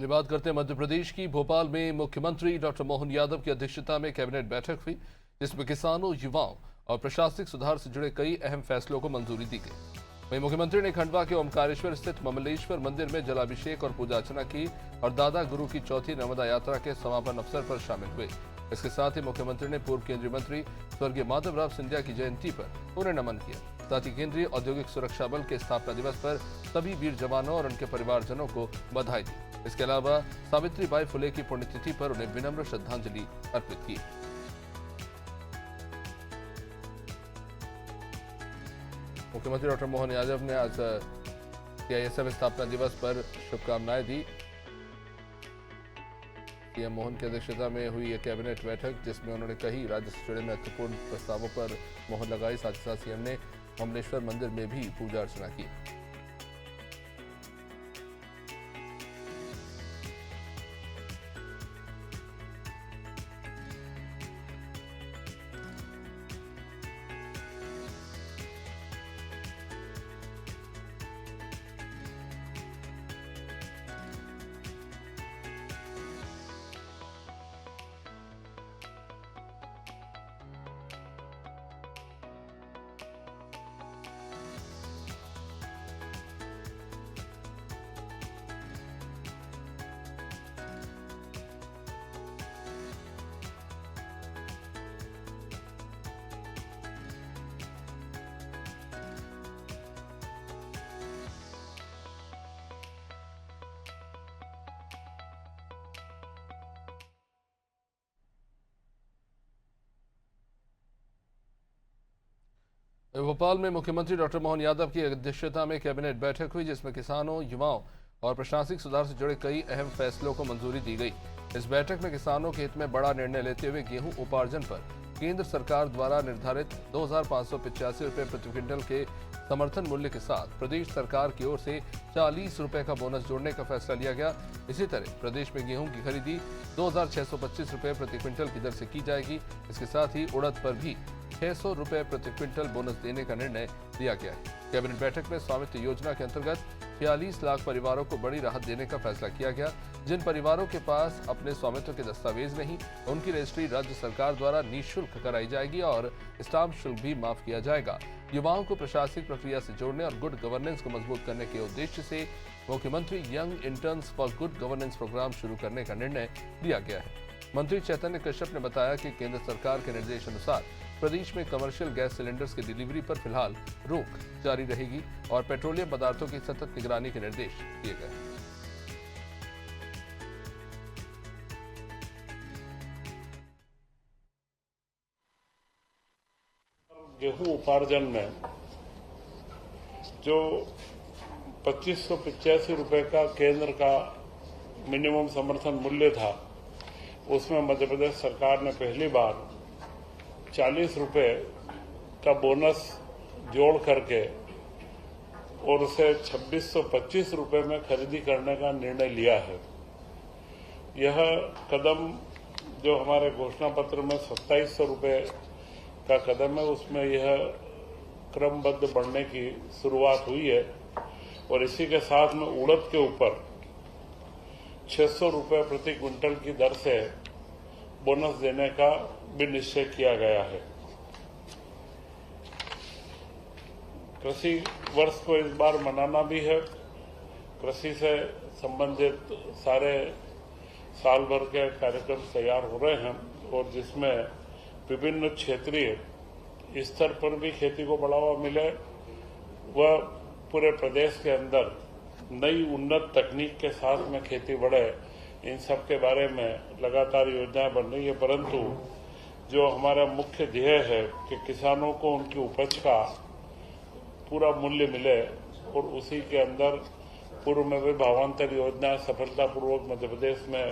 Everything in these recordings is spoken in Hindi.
चलिए बात करते हैं मध्य प्रदेश की। भोपाल में मुख्यमंत्री डॉक्टर मोहन यादव की अध्यक्षता में कैबिनेट बैठक हुई, जिसमें किसानों, युवाओं और प्रशासनिक सुधार से जुड़े कई अहम फैसलों को मंजूरी दी गई। वहीं मुख्यमंत्री ने खंडवा के ओमकारेश्वर स्थित ममलेश्वर मंदिर में जलाभिषेक और पूजा अर्चना की और दादा गुरु की चौथी नर्मदा यात्रा के समापन अवसर पर शामिल हुए। इसके साथ ही मुख्यमंत्री ने पूर्व केंद्रीय मंत्री स्वर्गीय माधवराव सिंधिया की जयंती पर उन्हें नमन किया। साथ ही केंद्रीय औद्योगिक सुरक्षा बल के स्थापना दिवस पर सभी वीर जवानों और उनके परिवारजनों को बधाई दी। इसके अलावा सावित्रीबाई फुले की पुण्यतिथि पर उन्हें विनम्र श्रद्धांजलि अर्पित की। मुख्यमंत्री डॉक्टर मोहन यादव ने आज सीआईएसएफ स्थापना दिवस पर शुभकामनाएं दी। सीएम मोहन की अध्यक्षता में हुई यह कैबिनेट बैठक, जिसमें उन्होंने कई राज्य से जुड़े महत्वपूर्ण प्रस्तावों पर मोहर लगाई। साथ ही साथ सीएम ने ममलेश्वर मंदिर में भी पूजा अर्चना की। भोपाल में मुख्यमंत्री डॉक्टर मोहन यादव की अध्यक्षता में कैबिनेट बैठक हुई, जिसमें किसानों, युवाओं और प्रशासनिक सुधार से जुड़े कई अहम फैसलों को मंजूरी दी गई। इस बैठक में किसानों के हित में बड़ा निर्णय लेते हुए गेहूं उपार्जन पर केंद्र सरकार द्वारा निर्धारित 2,585 रुपये प्रति क्विंटल के समर्थन मूल्य के साथ प्रदेश सरकार की ओर से 40 रुपये का बोनस जोड़ने का फैसला लिया गया। इसी तरह प्रदेश में गेहूं की खरीदी 2,625 रुपये प्रति क्विंटल की दर से की जाएगी। इसके साथ ही उड़द पर भी 600 रुपये प्रति क्विंटल बोनस देने का निर्णय लिया गया है। कैबिनेट बैठक में स्वामित्व योजना के अंतर्गत 46 लाख परिवारों को बड़ी राहत देने का फैसला किया गया। जिन परिवारों के पास अपने स्वामित्व के दस्तावेज नहीं, उनकी रजिस्ट्री राज्य सरकार द्वारा निःशुल्क कराई जाएगी और स्टाम्प शुल्क भी माफ किया जाएगा। युवाओं को प्रशासनिक प्रक्रिया से जोड़ने और गुड गवर्नेंस को मजबूत करने के उद्देश्य से मुख्यमंत्री young interns for good governance programme शुरू करने का निर्णय लिया गया है। मंत्री चैतन्य कश्यप ने बताया कि केंद्र सरकार के निर्देश अनुसार प्रदेश में कमर्शियल गैस सिलेंडर्स की डिलीवरी पर फिलहाल रोक जारी रहेगी और पेट्रोलियम पदार्थों की सतत निगरानी के निर्देश दिए गए। गेहूं उपार्जन में जो 2585 रुपए का केंद्र का मिनिमम समर्थन मूल्य था, उसमें मध्य प्रदेश सरकार ने पहली बार 40 रुपए का बोनस जोड़ करके और उसे 2625 रुपए में खरीदी करने का निर्णय लिया है। यह कदम जो हमारे घोषणा पत्र में 2700 रुपए का कदम है, उसमें यह क्रमबद्ध बढ़ने की शुरुआत हुई है और इसी के साथ में उड़द के ऊपर 600 रुपए प्रति क्विंटल की दर से बोनस देने का भी निश्चय किया गया है। कृषि वर्ष को इस बार मनाना भी है। कृषि से संबंधित सारे साल भर के कार्यक्रम तैयार हो रहे हैं और जिसमें विभिन्न क्षेत्रीय स्तर पर भी खेती को बढ़ावा मिले, वह पूरे प्रदेश के अंदर नई उन्नत तकनीक के साथ में खेती बढ़े, इन सब के बारे में लगातार योजनाएं बन रही है। परंतु जो हमारा मुख्य ध्येय है कि किसानों को उनकी उपज का पूरा मूल्य मिले और उसी के अंदर पूर्व में भी भावांतर योजना सफलतापूर्वक मध्य प्रदेश में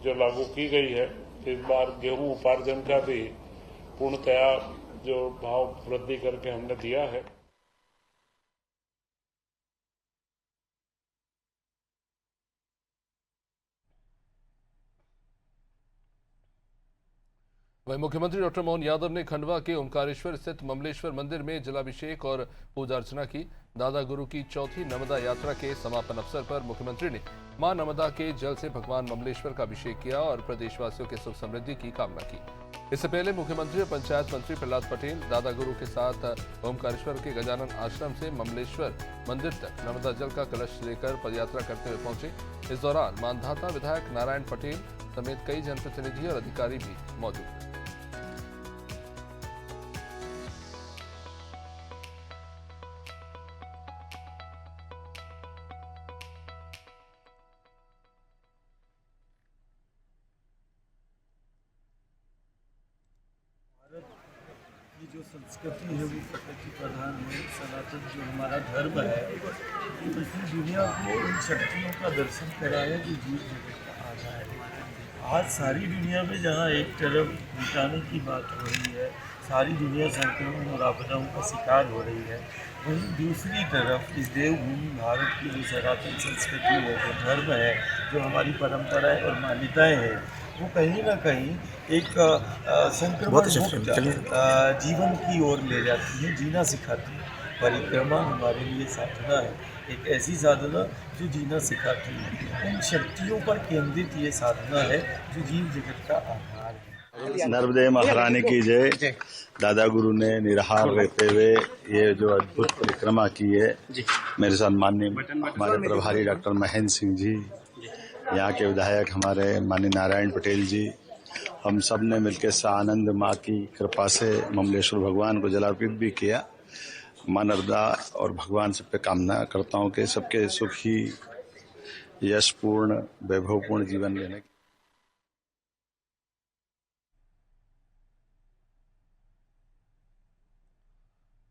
जो लागू की गई है, इस बार गेहूं उपार्जन का भी पूर्णतया जो भाव वृद्धि करके हमने दिया है। वहीं मुख्यमंत्री डॉक्टर मोहन यादव ने खंडवा के ओमकारेश्वर स्थित ममलेश्वर मंदिर में जलाभिषेक और पूजा अर्चना की। दादा गुरु की चौथी नर्मदा यात्रा के समापन अवसर पर मुख्यमंत्री ने मां नर्मदा के जल से भगवान ममलेश्वर का अभिषेक किया और प्रदेशवासियों के सुख समृद्धि की कामना की। इससे पहले मुख्यमंत्री और पंचायत मंत्री प्रहलाद पटेल दादा गुरु के साथ ओमकारेश्वर के गजानन आश्रम से ममलेश्वर मंदिर तक नर्मदा जल का कलश लेकर पदयात्रा करते हुए पहुंचे। इस दौरान मानधाता विधायक नारायण पटेल समेत कई जनप्रतिनिधि और अधिकारी भी मौजूद थे। की जो संस्कृति है वो प्रकृति प्रधान है। सनातन जो हमारा धर्म है ये दूसरी दुनिया को उन शक्तियों का दर्शन कराया जो जीव जगत का आधार है। आज सारी दुनिया में जहाँ एक तरफ मिटाने की बात हो रही है, सारी दुनिया संक्रमण और आपदाओं का शिकार हो रही है, वहीं दूसरी तरफ इस देवभूमि भारत की जो सनातन संस्कृति है, जो धर्म है, जो हमारी परंपराएं और मान्यताएं हैं, वो कहीं ना कहीं एक संक्रमण मुक्त जीवन की ओर ले जाती है, जीना सिखाती है। परिक्रमा हमारे लिए साधना है, एक ऐसी साधना जो जीना सिखाती है। उन शक्तियों पर केंद्रित ये साधना है जो जीव जगत का आधार है। नर्मदे महारानी की जय। दादा गुरु ने निराहार रहते हुए ये जो अद्भुत परिक्रमा की है, मेरे साथ माननीय हमारे प्रभारी डॉक्टर महेंद्र सिंह जी, यहाँ के विधायक हमारे माननीय नारायण पटेल जी, हम सब ने मिलकर सानंद माँ की कृपा से ममलेश्वर भगवान को जलार्पित भी किया। माँ नर्मदा और भगवान सब पे कामना करता हूँ कि सबके सुखी यशपूर्ण वैभवपूर्ण जीवन लेने की।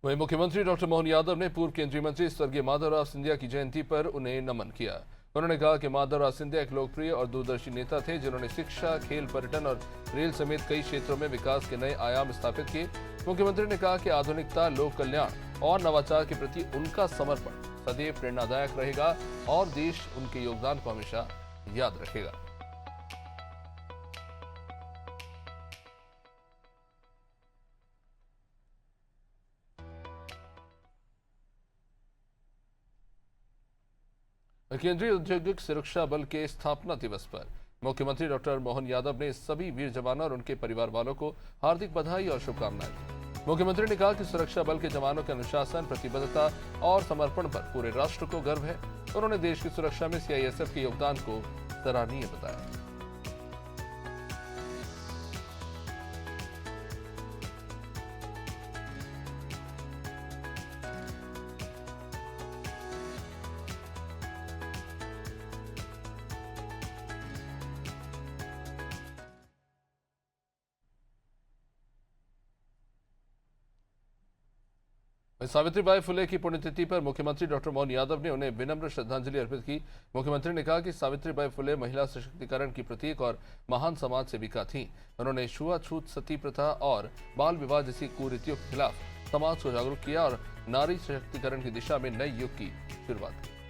वहीं मुख्यमंत्री डॉक्टर मोहन यादव ने पूर्व केंद्रीय मंत्री स्वर्गीय माधवराव सिंधिया की जयंती पर उन्हें नमन किया। उन्होंने कहा कि माधवराव सिंधिया एक लोकप्रिय और दूरदर्शी नेता थे जिन्होंने शिक्षा, खेल, पर्यटन और रेल समेत कई क्षेत्रों में विकास के नए आयाम स्थापित किए। मुख्यमंत्री ने कहा कि आधुनिकता, लोक कल्याण और नवाचार के प्रति उनका समर्पण सदैव प्रेरणादायक रहेगा और देश उनके योगदान को हमेशा याद रखेगा। केंद्रीय औद्योगिक सुरक्षा बल के स्थापना दिवस पर मुख्यमंत्री डॉक्टर मोहन यादव ने सभी वीर जवानों और उनके परिवार वालों को हार्दिक बधाई और शुभकामनाएं दी। मुख्यमंत्री ने कहा कि सुरक्षा बल के जवानों के अनुशासन, प्रतिबद्धता और समर्पण पर पूरे राष्ट्र को गर्व है। उन्होंने देश की सुरक्षा में सीआईएसएफ के योगदान को सराहनीय बताया। सावित्रीबाई फुले की पुण्यतिथि पर मुख्यमंत्री डॉक्टर मोहन यादव ने उन्हें विनम्र श्रद्धांजलि अर्पित की। मुख्यमंत्री ने कहा कि सावित्रीबाई फुले महिला सशक्तिकरण की प्रतीक और महान समाज सेविका थीं। उन्होंने छुआछूत, सती प्रथा और बाल विवाह जैसी कुरीतियों के खिलाफ समाज को जागरूक किया और नारी सशक्तिकरण की दिशा में नए युग की शुरुआत की।